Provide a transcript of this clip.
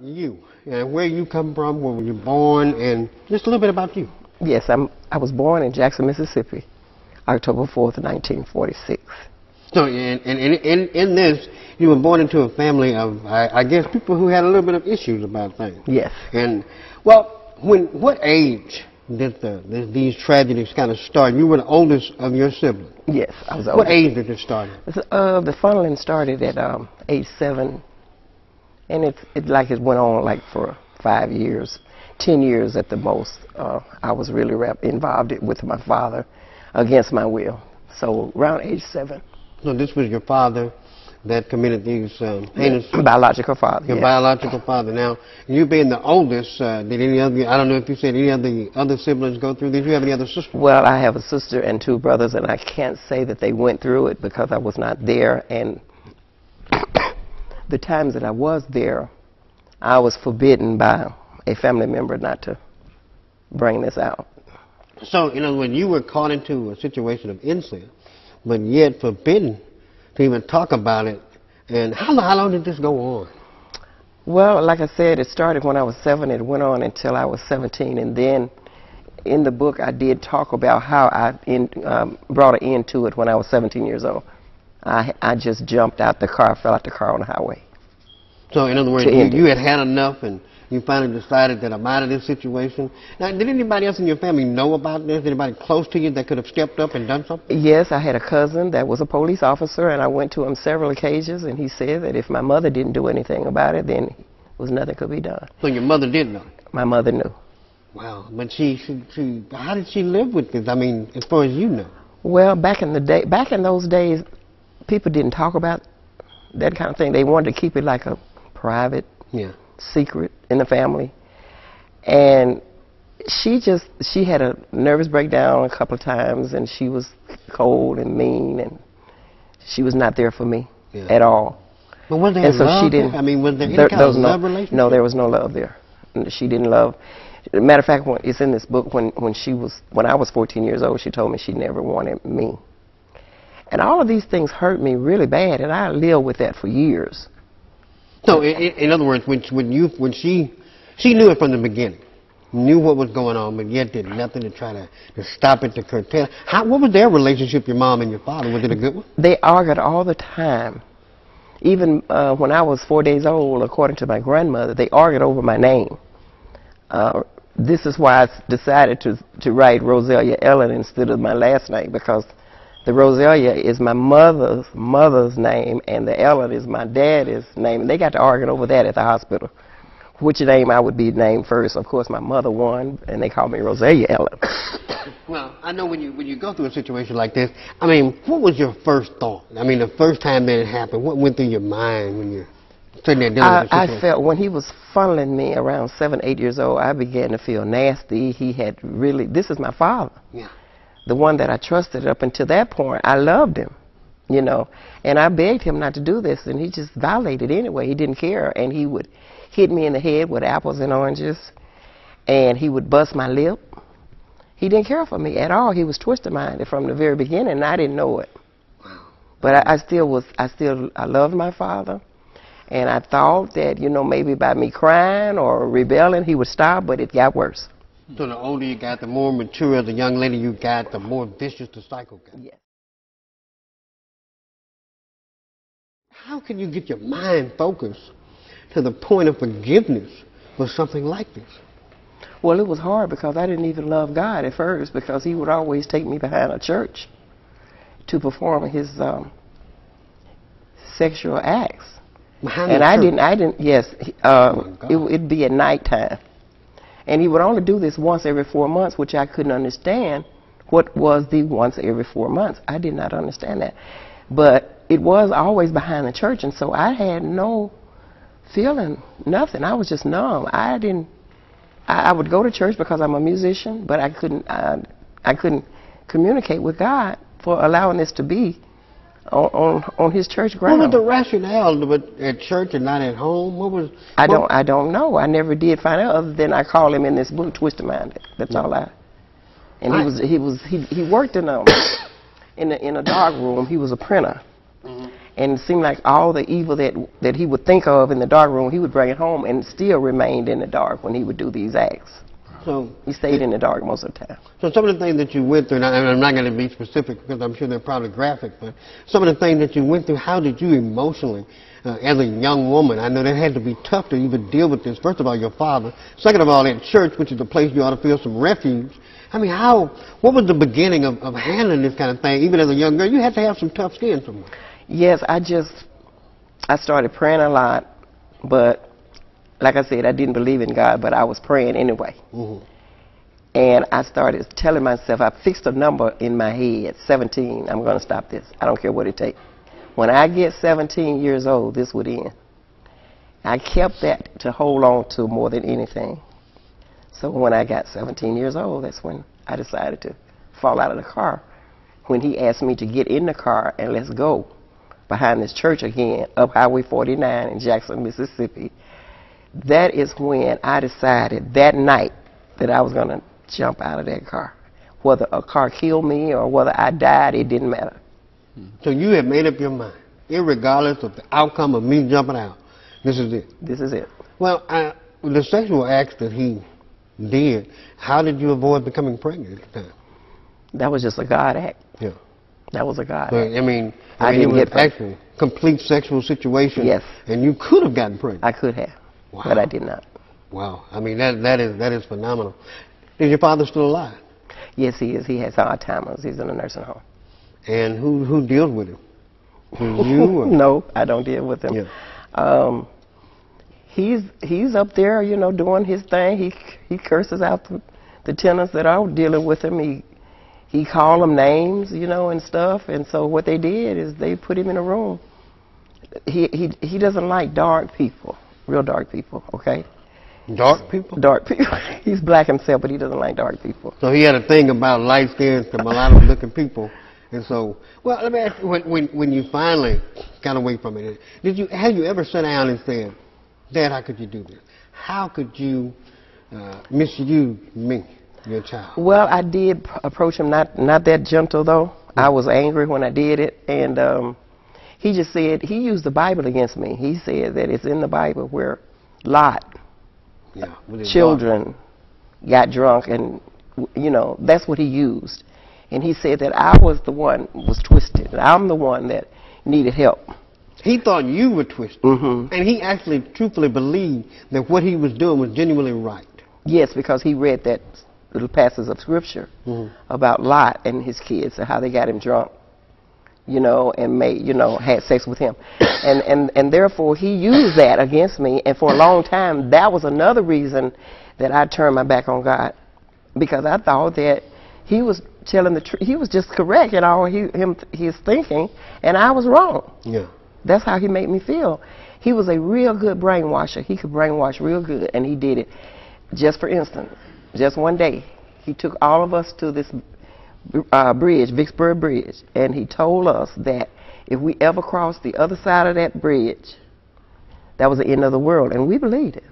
You and where you come from, where were you born, and just a little bit about you. Yes, I was born in Jackson, Mississippi, October 4th, 1946. So, in this, you were born into a family of, I guess, people who had a little bit of issues about things. Yes. And, well, what age did these tragedies kind of start? You were the oldest of your siblings. Yes, I was the What oldest. age did it start? The funneling started at age 7, and it went on like for 5 years, 10 years at the most. I was really involved with my father against my will. So around age 7. So this was your father that committed these heinous... Biological father, Your yes. biological father. Now, you being the oldest, did any other, I don't know if you said any of the other siblings go through this? Did you have any other sisters? Well, I have a sister and 2 brothers, and I can't say that they went through it because I was not there. And the times that I was there, I was forbidden by a family member not to bring this out. So, in other words, you were caught into a situation of incest, but yet forbidden to even talk about it. And how long did this go on? Well, like I said, it started when I was 7. It went on until I was 17. And then in the book, I did talk about how I brought an end to it when I was 17 years old. I just jumped out the car, fell out the car on the highway. So, in other words, you had had enough and you finally decided that I'm out of this situation. Now, did anybody else in your family know about this? Anybody close to you that could have stepped up and done something? Yes, I had a cousin that was a police officer, and I went to him several occasions, and he said that if my mother didn't do anything about it, then nothing could be done. So your mother did know? My mother knew. Wow, but how did she live with this? I mean, as far as you know. Well, back in those days, people didn't talk about that kind of thing. They wanted to keep it like a private secret in the family. And she had a nervous breakdown a couple of times, and she was cold and mean, and she was not there for me at all. But was there love there? I mean, was there any kind of love relationship? No, there was no love there. She didn't love. As a matter of fact, it's in this book, when I was 14 years old, she told me she never wanted me. And all of these things hurt me really bad, and I lived with that for years. So, in other words, when she knew it from the beginning, knew what was going on, but yet did nothing to try to stop it, to curtail it. What was their relationship, your mom and your father? Was it a good one? They argued all the time. Even when I was 4 days old, according to my grandmother, they argued over my name. This is why I decided to write Roszalia Ellen instead of my last name, because the Roszalia is my mother's name, and the Ellen is my daddy's name. And they got to arguing over that at the hospital, which name I would be named first. Of course, my mother won, and they called me Roszalia Ellen. Well, I know when you go through a situation like this, I mean, what was your first thought? I mean, the first time that it happened, what went through your mind when you're sitting there dealing with the situation? I felt, when he was funneling me around 7, 8 years old, I began to feel nasty. He had really, this is my father. Yeah. The one that I trusted. Up until that point, I loved him, you know. And I begged him not to do this, and he just violated anyway. He didn't care, and he would hit me in the head with apples and oranges, and he would bust my lip. He didn't care for me at all. He was twisted-minded from the very beginning, and I didn't know it. But I loved my father, and I thought that, you know, maybe by me crying or rebelling, he would stop, but it got worse. So the older you got, the more mature as a young lady you got, the more vicious the cycle got. Yes. How can you get your mind focused to the point of forgiveness for something like this? Well, it was hard because I didn't even love God at first, because he would always take me behind a church to perform his sexual acts. Behind the church? I didn't, yes, it'd be at nighttime. And he would only do this once every 4 months, which I couldn't understand. What was the once every 4 months? I did not understand that. But it was always behind the church, and so I had no feeling, nothing. I was just numb. I would go to church because I'm a musician, but I couldn't communicate with God for allowing this to be on his church ground. What was the rationale at church and not at home? I don't know. I never did find out, other than I call him in this book Twisted Minded. That's all I. And he worked in a dark room. He was a printer. And it seemed like all the evil that he would think of in the dark room, he would bring it home, and it still remained in the dark when he would do these acts. So he stayed in the dark most of the time. So some of the things that you went through, and I'm not going to be specific because I'm sure they're probably graphic, but some of the things that you went through, how did you emotionally, as a young woman, I know that had to be tough to even deal with this. First of all, your father. Second of all, at church, which is a place you ought to feel some refuge. I mean, what was the beginning of handling this kind of thing? Even as a young girl, you had to have some tough skin somewhere. Yes, I started praying a lot, but like I said, I didn't believe in God, but I was praying anyway. Mm-hmm. And I started telling myself, I fixed a number in my head, 17, I'm going to stop this. I don't care what it takes. When I get 17 years old, this would end. I kept that to hold on to more than anything. So when I got 17 years old, that's when I decided to fall out of the car. When he asked me to get in the car and let's go behind this church again, up Highway 49 in Jackson, Mississippi, that is when I decided that night that I was going to jump out of that car. Whether a car killed me or whether I died, it didn't matter. So you had made up your mind, irregardless of the outcome of me jumping out. This is it. This is it. Well, the sexual acts that he did, how did you avoid becoming pregnant at the time? That was just a God act. Yeah. That was a God act. I mean it was get actually a complete sexual situation. Yes. And you could have gotten pregnant. I could have. Wow. But I did not. Wow. I mean, that is phenomenal. Is your father still alive? Yes, he is. He has Alzheimer's. He's in a nursing home. And who deals with him? You? Or? No, I don't deal with him. Yeah. He's up there, you know, doing his thing. He curses out the tenants that are dealing with him. He called them names, you know, and stuff. And so what they did is they put him in a room. He doesn't like dark people, real dark people. Okay. Dark people? Dark people. He's black himself, but he doesn't like dark people. So he had a thing about light-skinned, mulatto looking people. And so, well, let me ask you, when you finally got away from it, have you ever sat down and said, Dad, how could you do this? How could you misuse me, your child? Well, I did approach him, not that gentle, though. Mm-hmm. I was angry when I did it. And he just said, he used the Bible against me. He said that it's in the Bible where Lot, children got drunk, and, you know, that's what he used. And he said that I was the one was twisted. I'm the one that needed help. He thought you were twisted. Mm-hmm. And he actually truthfully believed that what he was doing was genuinely right. Yes, because he read that little passage of scripture about Lot and his kids and how they got him drunk, you know, and had sex with him. And therefore he used that against me. And for a long time, that was another reason that I turned my back on God, because I thought that he was telling the truth. He was just correct in all his thinking, and I was wrong. Yeah. That's how he made me feel. He was a real good brainwasher. He could brainwash real good, and he did it. Just for instance, just one day, he took all of us to this bridge, Vicksburg Bridge, and he told us that if we ever crossed the other side of that bridge, that was the end of the world, and we believed it.